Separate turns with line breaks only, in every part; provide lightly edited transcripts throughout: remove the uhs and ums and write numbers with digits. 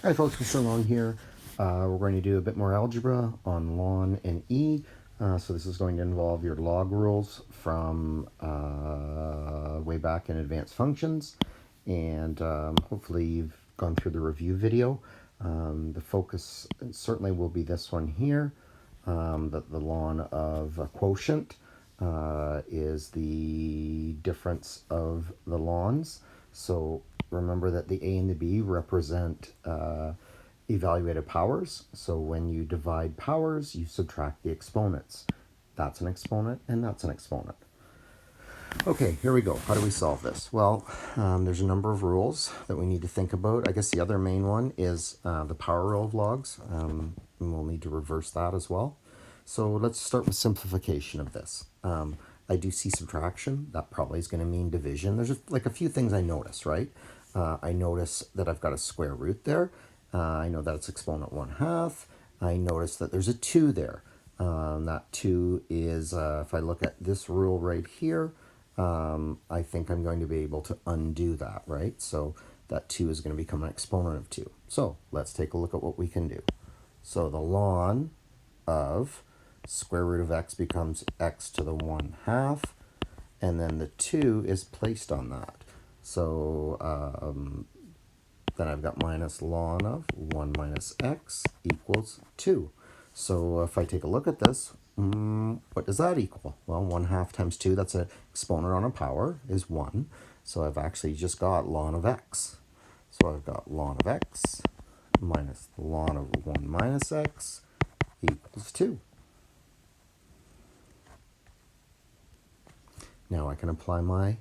Hi folks, Mr. Long here. We're going to do a bit more algebra on ln and e. So this is going to involve your log rules from way back in advanced functions. And hopefully you've gone through the review video. The focus certainly will be this one here. The ln of a quotient is the difference of the lns. So remember that the a and the b represent evaluated powers. So when you divide powers, you subtract the exponents. That's an exponent and that's an exponent. Okay, here we go. How do we solve this? Well, there's a number of rules that we need to think about. I guess the other main one is the power rule of logs. And we'll need to reverse that as well. So let's start with simplification of this. I do see subtraction. That probably is going to mean division. There's just like a few things I notice, right? I notice that I've got a square root there. I know that it's exponent 1/2. I notice that there's a 2 there. That 2 is, if I look at this rule right here, I think I'm going to be able to undo that, right? So that 2 is going to become an exponent of 2. So let's take a look at what we can do. So the ln of square root of x becomes x to the 1/2, and then the 2 is placed on that. So then I've got minus ln of 1 minus x equals 2. So if I take a look at this, what does that equal? Well, 1/2 times 2, that's an exponent on a power, is 1. So I've actually just got ln of x. So I've got ln of x minus ln of 1 minus x equals 2. Now I can apply my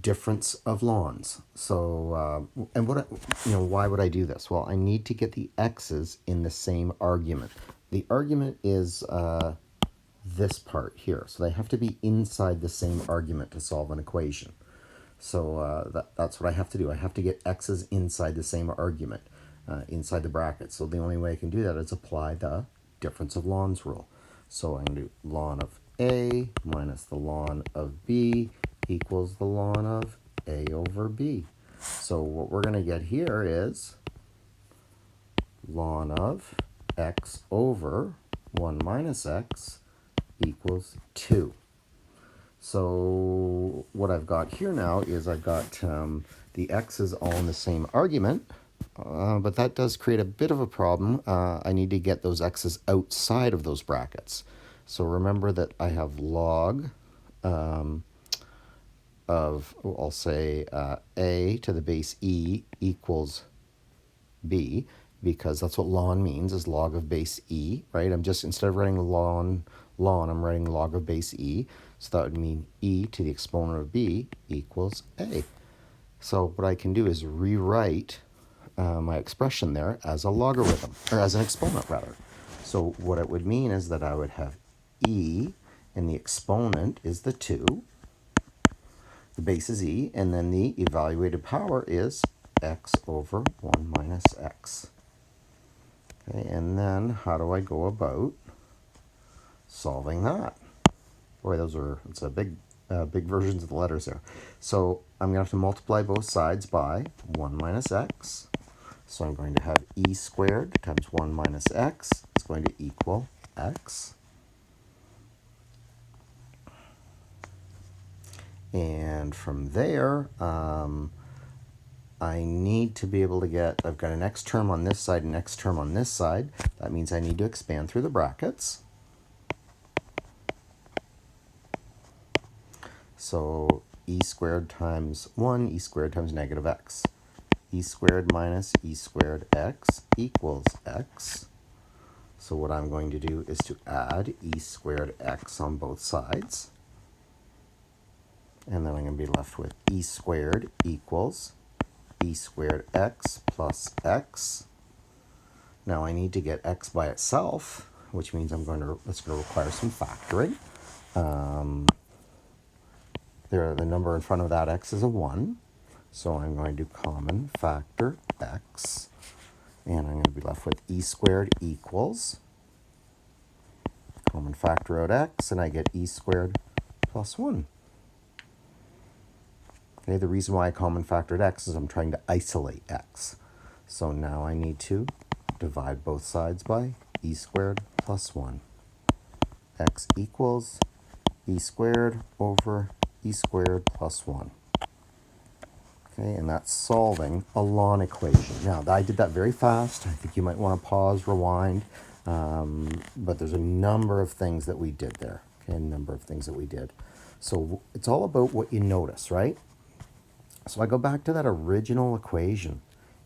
difference of lns. So, and why would I do this? Well, I need to get the x's in the same argument. The argument is this part here. So they have to be inside the same argument to solve an equation. So that's what I have to do. I have to get x's inside the same argument, inside the bracket. So the only way I can do that is apply the difference of lns rule. So I'm going to do ln of a minus the ln of b equals the ln of a over b. So what we're going to get here is ln of x over 1 minus x equals 2. So what I've got here now is I've got the x's all in the same argument, but that does create a bit of a problem. I need to get those x's outside of those brackets. So remember that I have log of, I'll say, a to the base e equals b, because that's what ln means, is log of base e, right? I'm just, instead of writing ln, I'm writing log of base e. So that would mean e to the exponent of b equals a. So what I can do is rewrite my expression there as a logarithm, or as an exponent, rather. So what it would mean is that I would have e, and the exponent is the 2. The base is e, and then the evaluated power is x over 1 minus x. Okay, and then how do I go about solving that? Boy, it's a big versions of the letters there. So I'm going to have to multiply both sides by 1 minus x. So I'm going to have e squared times 1 minus x is going to equal x. And from there, I need to be able to get, I've got an x term on this side and an x term on this side. That means I need to expand through the brackets. So e squared times 1, e squared times negative x. E squared minus e squared x equals x. So what I'm going to do is to add e squared x on both sides. And then I'm going to be left with e squared equals e squared x plus x. Now I need to get x by itself, which means it's going to require some factoring. The number in front of that x is a 1. So I'm going to common factor x. And I'm going to be left with e squared equals, common factor out x, and I get e squared plus 1. Okay, the reason why I common factored x is I'm trying to isolate x. So now I need to divide both sides by e squared plus 1. X equals e squared over e squared plus 1. Okay, and that's solving a lawn equation. Now, I did that very fast. I think you might want to pause, rewind, but there's a number of things that we did there. Okay, a number of things that we did. So it's all about what you notice, right? So I go back to that original equation.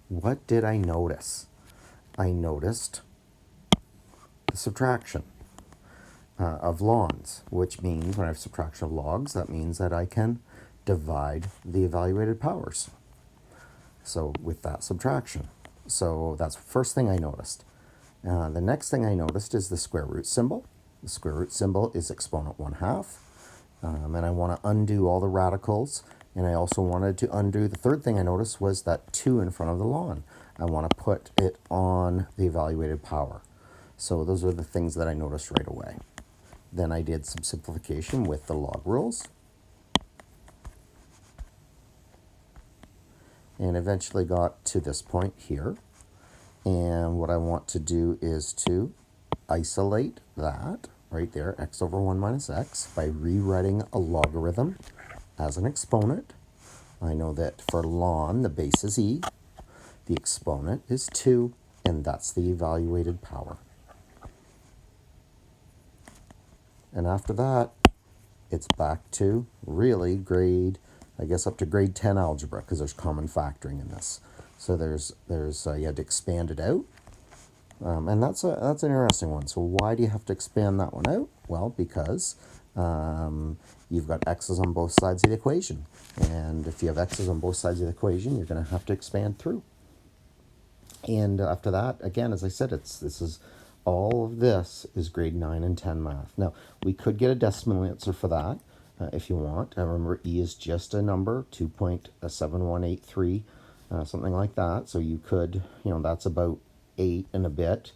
What did I notice? I noticed the subtraction of lawns, which means when I have subtraction of logs, that means that I can divide the evaluated powers. So with that subtraction. So that's the first thing I noticed. The next thing I noticed is the square root symbol. The square root symbol is exponent 1/2. And I want to undo all the radicals. And I also wanted to undo, the third thing I noticed was that 2 in front of the lawn. I want to put it on the evaluated power. So those are the things that I noticed right away. Then I did some simplification with the log rules. And eventually got to this point here. And what I want to do is to isolate that right there, x over 1 minus x, by rewriting a logarithm as an exponent. I know that for ln, the base is e, the exponent is 2, and that's the evaluated power. And after that, it's back to really grade, I guess up to grade 10 algebra, because there's common factoring in this. So there's you had to expand it out. And that's an interesting one. So why do you have to expand that one out? Well, because you've got x's on both sides of the equation. And if you have x's on both sides of the equation, you're going to have to expand through. And after that, again, as I said, all of this is grade 9 and 10 math. Now, we could get a decimal answer for that if you want. Remember, e is just a number, 2.7183, something like that. So you could, that's about 8 and a bit.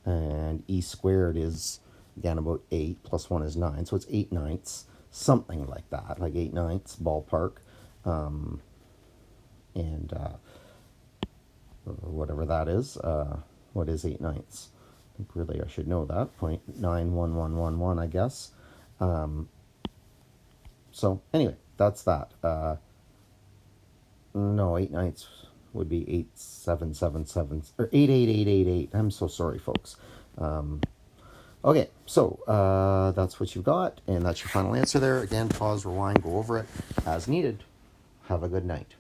And e squared is, again, about 8, plus 1 is 9. So it's 8/9, something like that, like 8/9, ballpark. Whatever that is, what is 8/9? I think really I should know that, 0.91111, I guess. So anyway, that's that. No, 8/9 would be 8777 or 88888. I'm so sorry, folks. Okay, so that's what you've got, and that's your final answer there. Again, pause, rewind, go over it as needed. Have a good night.